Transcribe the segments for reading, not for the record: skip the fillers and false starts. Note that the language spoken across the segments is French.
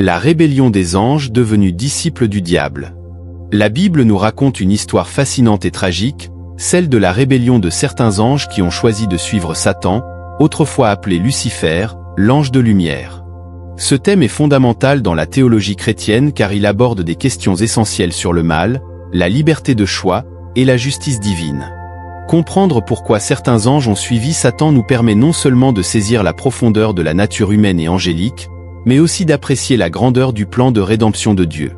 La rébellion des anges devenus disciples du diable. La Bible nous raconte une histoire fascinante et tragique, celle de la rébellion de certains anges qui ont choisi de suivre Satan, autrefois appelé Lucifer, l'ange de lumière. Ce thème est fondamental dans la théologie chrétienne car il aborde des questions essentielles sur le mal, la liberté de choix et la justice divine. Comprendre pourquoi certains anges ont suivi Satan nous permet non seulement de saisir la profondeur de la nature humaine et angélique, mais aussi d'apprécier la grandeur du plan de rédemption de Dieu.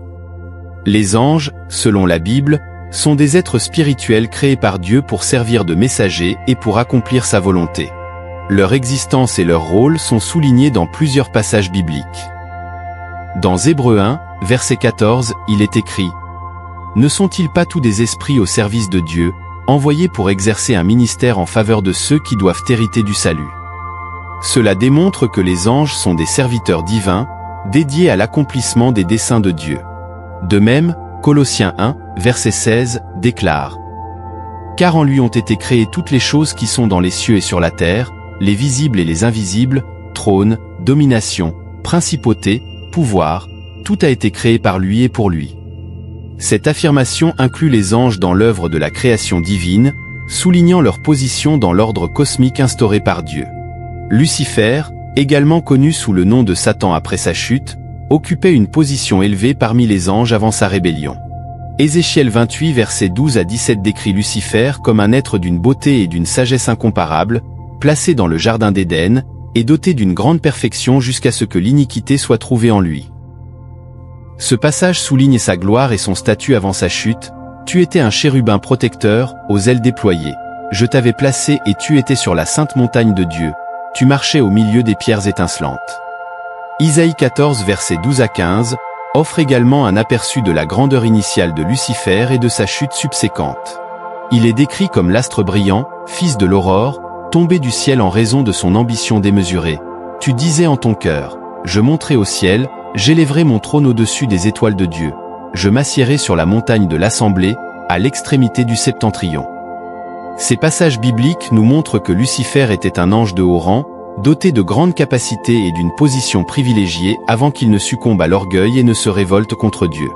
Les anges, selon la Bible, sont des êtres spirituels créés par Dieu pour servir de messagers et pour accomplir sa volonté. Leur existence et leur rôle sont soulignés dans plusieurs passages bibliques. Dans Hébreux 1, verset 14, il est écrit « Ne sont-ils pas tous des esprits au service de Dieu, envoyés pour exercer un ministère en faveur de ceux qui doivent hériter du salut ?» Cela démontre que les anges sont des serviteurs divins, dédiés à l'accomplissement des desseins de Dieu. De même, Colossiens 1, verset 16, déclare « Car en lui ont été créées toutes les choses qui sont dans les cieux et sur la terre, les visibles et les invisibles, trônes, domination, principautés, pouvoirs, tout a été créé par lui et pour lui. » Cette affirmation inclut les anges dans l'œuvre de la création divine, soulignant leur position dans l'ordre cosmique instauré par Dieu. Lucifer, également connu sous le nom de Satan après sa chute, occupait une position élevée parmi les anges avant sa rébellion. Ézéchiel 28 versets 12 à 17 décrit Lucifer comme un être d'une beauté et d'une sagesse incomparables, placé dans le jardin d'Éden, et doté d'une grande perfection jusqu'à ce que l'iniquité soit trouvée en lui. Ce passage souligne sa gloire et son statut avant sa chute. Tu étais un chérubin protecteur, aux ailes déployées. Je t'avais placé et tu étais sur la sainte montagne de Dieu. Tu marchais au milieu des pierres étincelantes. Isaïe 14 versets 12 à 15 offre également un aperçu de la grandeur initiale de Lucifer et de sa chute subséquente. Il est décrit comme l'astre brillant, fils de l'aurore, tombé du ciel en raison de son ambition démesurée. Tu disais en ton cœur, je monterai au ciel, j'élèverai mon trône au-dessus des étoiles de Dieu. Je m'assiérai sur la montagne de l'Assemblée, à l'extrémité du septentrion. Ces passages bibliques nous montrent que Lucifer était un ange de haut rang, doté de grandes capacités et d'une position privilégiée avant qu'il ne succombe à l'orgueil et ne se révolte contre Dieu.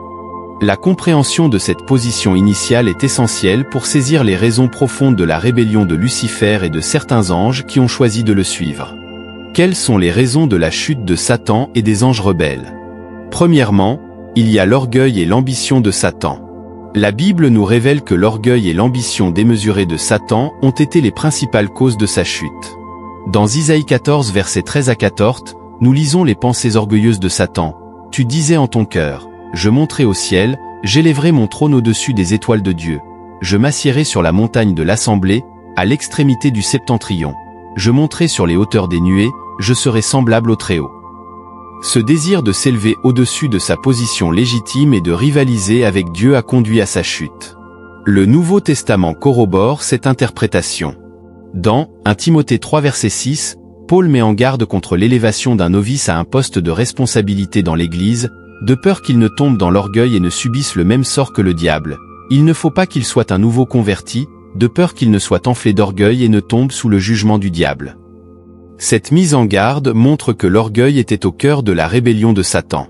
La compréhension de cette position initiale est essentielle pour saisir les raisons profondes de la rébellion de Lucifer et de certains anges qui ont choisi de le suivre. Quelles sont les raisons de la chute de Satan et des anges rebelles? Premièrement, il y a l'orgueil et l'ambition de Satan. La Bible nous révèle que l'orgueil et l'ambition démesurée de Satan ont été les principales causes de sa chute. Dans Isaïe 14 versets 13 à 14, nous lisons les pensées orgueilleuses de Satan. Tu disais en ton cœur, je monterai au ciel, j'élèverai mon trône au-dessus des étoiles de Dieu. Je m'assiérai sur la montagne de l'Assemblée, à l'extrémité du septentrion. Je monterai sur les hauteurs des nuées, je serai semblable au Très-Haut. Ce désir de s'élever au-dessus de sa position légitime et de rivaliser avec Dieu a conduit à sa chute. Le Nouveau Testament corrobore cette interprétation. Dans 1 Timothée 3 verset 6, Paul met en garde contre l'élévation d'un novice à un poste de responsabilité dans l'Église, de peur qu'il ne tombe dans l'orgueil et ne subisse le même sort que le diable. Il ne faut pas qu'il soit un nouveau converti, de peur qu'il ne soit enflé d'orgueil et ne tombe sous le jugement du diable. Cette mise en garde montre que l'orgueil était au cœur de la rébellion de Satan.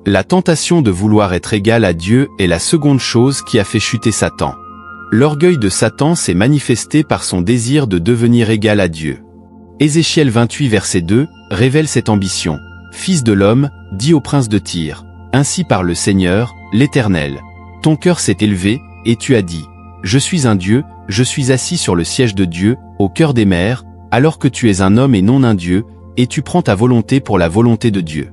La tentation de vouloir être égal à Dieu est la seconde chose qui a fait chuter Satan. L'orgueil de Satan s'est manifesté par son désir de devenir égal à Dieu. Ézéchiel 28 verset 2 révèle cette ambition. « Fils de l'homme, dis au prince de Tyr, ainsi parle le Seigneur, l'Éternel. Ton cœur s'est élevé, et tu as dit, je suis un Dieu, je suis assis sur le siège de Dieu, au cœur des mers, alors que tu es un homme et non un Dieu, et tu prends ta volonté pour la volonté de Dieu. »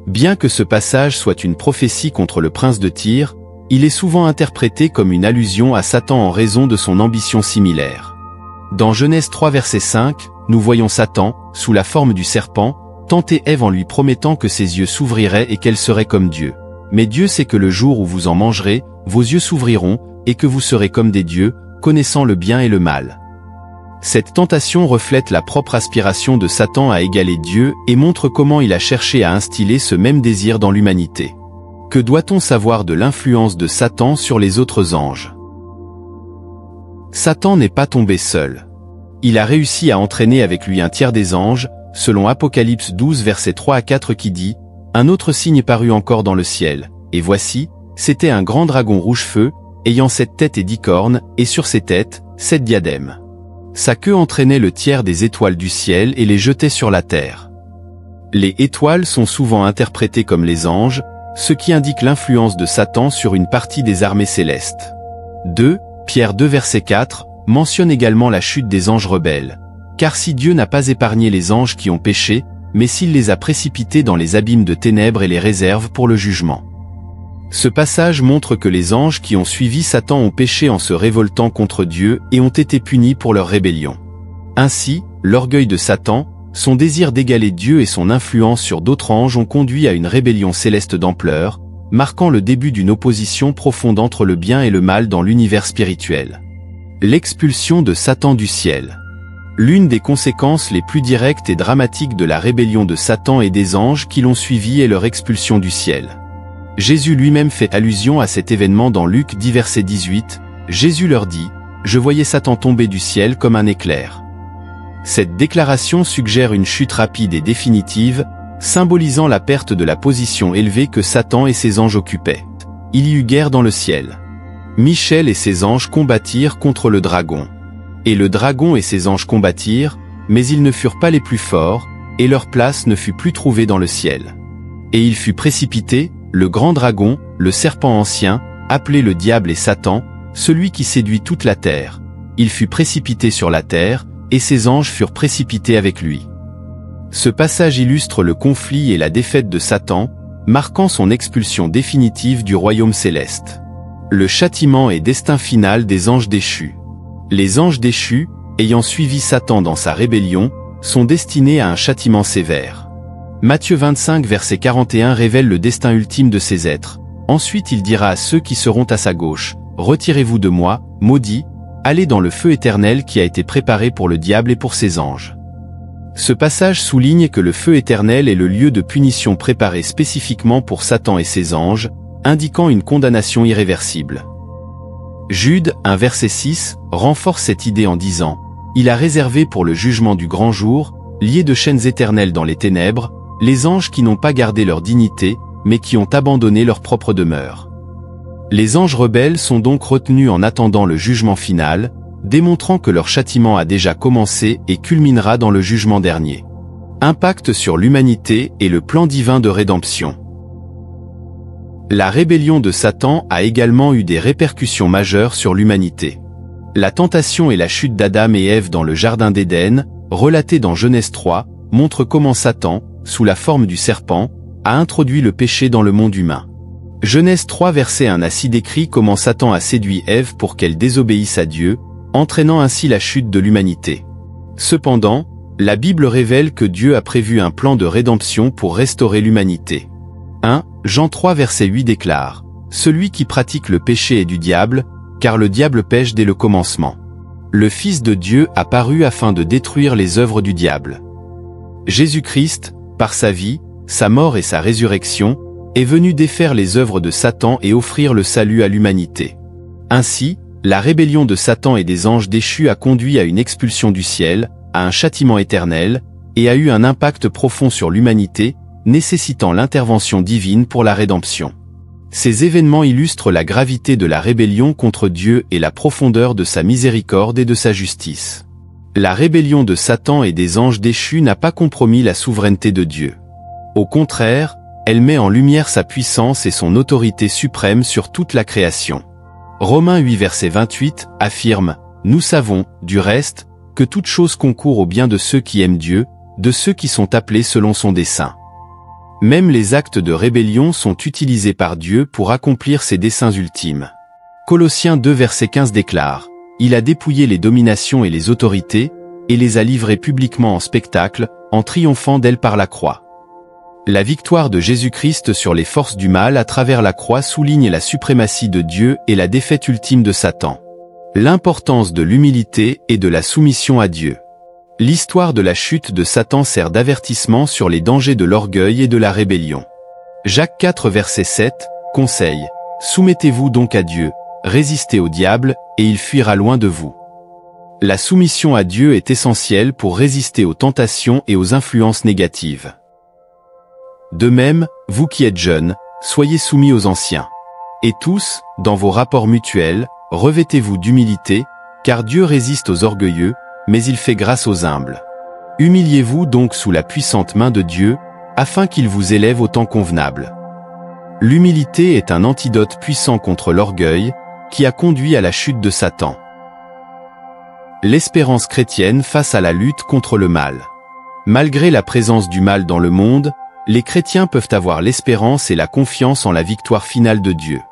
Bien que ce passage soit une prophétie contre le prince de Tyr, il est souvent interprété comme une allusion à Satan en raison de son ambition similaire. Dans Genèse 3 verset 5, nous voyons Satan, sous la forme du serpent, tenter Ève en lui promettant que ses yeux s'ouvriraient et qu'elle serait comme Dieu. Mais Dieu sait que le jour où vous en mangerez, vos yeux s'ouvriront, et que vous serez comme des dieux, connaissant le bien et le mal. Cette tentation reflète la propre aspiration de Satan à égaler Dieu et montre comment il a cherché à instiller ce même désir dans l'humanité. Que doit-on savoir de l'influence de Satan sur les autres anges? Satan n'est pas tombé seul. Il a réussi à entraîner avec lui un tiers des anges, selon Apocalypse 12 versets 3 à 4 qui dit « Un autre signe parut encore dans le ciel, et voici, c'était un grand dragon rouge-feu, ayant 7 têtes et 10 cornes, et sur ses têtes, 7 diadèmes. Sa queue entraînait le tiers des étoiles du ciel et les jetait sur la terre. Les étoiles sont souvent interprétées comme les anges, ce qui indique l'influence de Satan sur une partie des armées célestes. 2 Pierre 2 verset 4 mentionne également la chute des anges rebelles. Car si Dieu n'a pas épargné les anges qui ont péché, mais s'il les a précipités dans les abîmes de ténèbres et les réserve pour le jugement. Ce passage montre que les anges qui ont suivi Satan ont péché en se révoltant contre Dieu et ont été punis pour leur rébellion. Ainsi, l'orgueil de Satan, son désir d'égaler Dieu et son influence sur d'autres anges ont conduit à une rébellion céleste d'ampleur, marquant le début d'une opposition profonde entre le bien et le mal dans l'univers spirituel. L'expulsion de Satan du ciel. L'une des conséquences les plus directes et dramatiques de la rébellion de Satan et des anges qui l'ont suivi est leur expulsion du ciel. Jésus lui-même fait allusion à cet événement dans Luc 10 verset 18, Jésus leur dit « Je voyais Satan tomber du ciel comme un éclair ». Cette déclaration suggère une chute rapide et définitive, symbolisant la perte de la position élevée que Satan et ses anges occupaient. Il y eut guerre dans le ciel. Michel et ses anges combattirent contre le dragon. Et le dragon et ses anges combattirent, mais ils ne furent pas les plus forts, et leur place ne fut plus trouvée dans le ciel. Et il fut précipité, le grand dragon, le serpent ancien, appelé le diable et Satan, celui qui séduit toute la terre. Il fut précipité sur la terre, et ses anges furent précipités avec lui. Ce passage illustre le conflit et la défaite de Satan, marquant son expulsion définitive du royaume céleste. Le châtiment et destin final des anges déchus. Les anges déchus, ayant suivi Satan dans sa rébellion, sont destinés à un châtiment sévère. Matthieu 25 verset 41 révèle le destin ultime de ces êtres. Ensuite il dira à ceux qui seront à sa gauche, « Retirez-vous de moi, maudits, allez dans le feu éternel qui a été préparé pour le diable et pour ses anges. » Ce passage souligne que le feu éternel est le lieu de punition préparé spécifiquement pour Satan et ses anges, indiquant une condamnation irréversible. Jude 1 verset 6 renforce cette idée en disant « Il a réservé pour le jugement du grand jour, liés de chaînes éternelles dans les ténèbres, les anges qui n'ont pas gardé leur dignité, mais qui ont abandonné leur propre demeure. » Les anges rebelles sont donc retenus en attendant le jugement final, démontrant que leur châtiment a déjà commencé et culminera dans le jugement dernier. Impact sur l'humanité et le plan divin de rédemption. La rébellion de Satan a également eu des répercussions majeures sur l'humanité. La tentation et la chute d'Adam et Ève dans le jardin d'Éden, relatée dans Genèse 3, montrent comment Satan, sous la forme du serpent, a introduit le péché dans le monde humain. Genèse 3 verset 1 ainsi décrit comment Satan a séduit Ève pour qu'elle désobéisse à Dieu, entraînant ainsi la chute de l'humanité. Cependant, la Bible révèle que Dieu a prévu un plan de rédemption pour restaurer l'humanité. 1 Jean 3 verset 8 déclare « Celui qui pratique le péché est du diable, car le diable pêche dès le commencement. Le Fils de Dieu a paru afin de détruire les œuvres du diable. » Jésus-Christ, par sa vie, sa mort et sa résurrection, est venu défaire les œuvres de Satan et offrir le salut à l'humanité. Ainsi, la rébellion de Satan et des anges déchus a conduit à une expulsion du ciel, à un châtiment éternel, et a eu un impact profond sur l'humanité, nécessitant l'intervention divine pour la rédemption. Ces événements illustrent la gravité de la rébellion contre Dieu et la profondeur de sa miséricorde et de sa justice. La rébellion de Satan et des anges déchus n'a pas compromis la souveraineté de Dieu. Au contraire, elle met en lumière sa puissance et son autorité suprême sur toute la création. Romains 8 verset 28 affirme « Nous savons, du reste, que toute chose concourt au bien de ceux qui aiment Dieu, de ceux qui sont appelés selon son dessein. » Même les actes de rébellion sont utilisés par Dieu pour accomplir ses desseins ultimes. Colossiens 2 verset 15 déclare « Il a dépouillé les dominations et les autorités, et les a livrées publiquement en spectacle, en triomphant d'elles par la croix. » La victoire de Jésus-Christ sur les forces du mal à travers la croix souligne la suprématie de Dieu et la défaite ultime de Satan. L'importance de l'humilité et de la soumission à Dieu. L'histoire de la chute de Satan sert d'avertissement sur les dangers de l'orgueil et de la rébellion. Jacques 4 verset 7 conseille « Soumettez-vous donc à Dieu, résistez au diable, et il fuira loin de vous. » La soumission à Dieu est essentielle pour résister aux tentations et aux influences négatives. De même, vous qui êtes jeunes, soyez soumis aux anciens. Et tous, dans vos rapports mutuels, revêtez-vous d'humilité, car Dieu résiste aux orgueilleux, mais il fait grâce aux humbles. Humiliez-vous donc sous la puissante main de Dieu, afin qu'il vous élève au temps convenable. L'humilité est un antidote puissant contre l'orgueil, qui a conduit à la chute de Satan. L'espérance chrétienne face à la lutte contre le mal. Malgré la présence du mal dans le monde, les chrétiens peuvent avoir l'espérance et la confiance en la victoire finale de Dieu.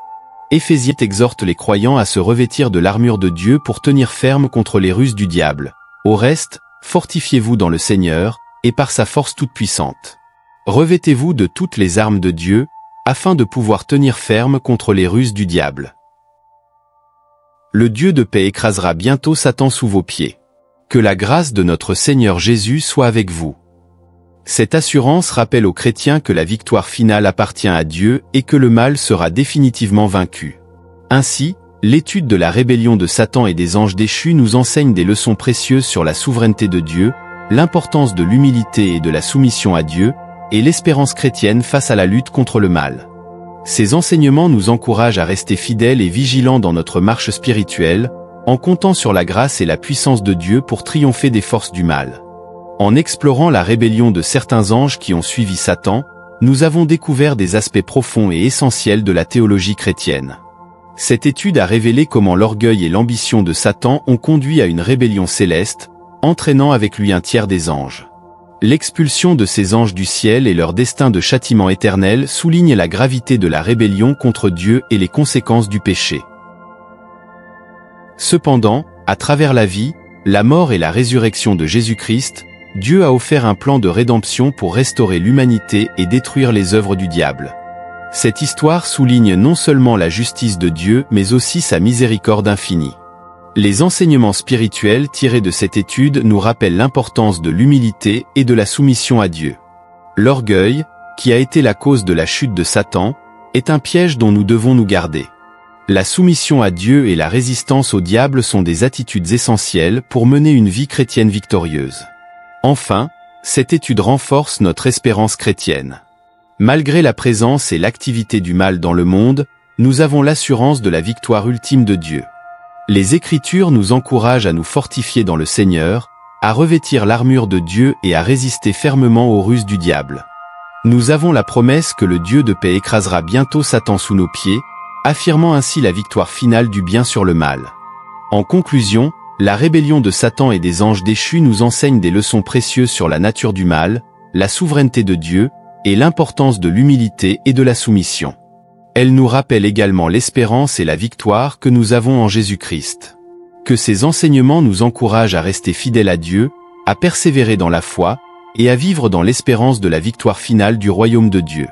Éphésiens exhorte les croyants à se revêtir de l'armure de Dieu pour tenir ferme contre les ruses du diable. Au reste, fortifiez-vous dans le Seigneur, et par sa force toute puissante. Revêtez-vous de toutes les armes de Dieu, afin de pouvoir tenir ferme contre les ruses du diable. Le Dieu de paix écrasera bientôt Satan sous vos pieds. Que la grâce de notre Seigneur Jésus soit avec vous. Cette assurance rappelle aux chrétiens que la victoire finale appartient à Dieu et que le mal sera définitivement vaincu. Ainsi, l'étude de la rébellion de Satan et des anges déchus nous enseigne des leçons précieuses sur la souveraineté de Dieu, l'importance de l'humilité et de la soumission à Dieu, et l'espérance chrétienne face à la lutte contre le mal. Ces enseignements nous encouragent à rester fidèles et vigilants dans notre marche spirituelle, en comptant sur la grâce et la puissance de Dieu pour triompher des forces du mal. En explorant la rébellion de certains anges qui ont suivi Satan, nous avons découvert des aspects profonds et essentiels de la théologie chrétienne. Cette étude a révélé comment l'orgueil et l'ambition de Satan ont conduit à une rébellion céleste, entraînant avec lui un tiers des anges. L'expulsion de ces anges du ciel et leur destin de châtiment éternel soulignent la gravité de la rébellion contre Dieu et les conséquences du péché. Cependant, à travers la vie, la mort et la résurrection de Jésus-Christ, Dieu a offert un plan de rédemption pour restaurer l'humanité et détruire les œuvres du diable. Cette histoire souligne non seulement la justice de Dieu mais aussi sa miséricorde infinie. Les enseignements spirituels tirés de cette étude nous rappellent l'importance de l'humilité et de la soumission à Dieu. L'orgueil, qui a été la cause de la chute de Satan, est un piège dont nous devons nous garder. La soumission à Dieu et la résistance au diable sont des attitudes essentielles pour mener une vie chrétienne victorieuse. Enfin, cette étude renforce notre espérance chrétienne. Malgré la présence et l'activité du mal dans le monde, nous avons l'assurance de la victoire ultime de Dieu. Les Écritures nous encouragent à nous fortifier dans le Seigneur, à revêtir l'armure de Dieu et à résister fermement aux ruses du diable. Nous avons la promesse que le Dieu de paix écrasera bientôt Satan sous nos pieds, affirmant ainsi la victoire finale du bien sur le mal. En conclusion, la rébellion de Satan et des anges déchus nous enseigne des leçons précieuses sur la nature du mal, la souveraineté de Dieu, et l'importance de l'humilité et de la soumission. Elle nous rappelle également l'espérance et la victoire que nous avons en Jésus-Christ. Que ces enseignements nous encouragent à rester fidèles à Dieu, à persévérer dans la foi, et à vivre dans l'espérance de la victoire finale du royaume de Dieu.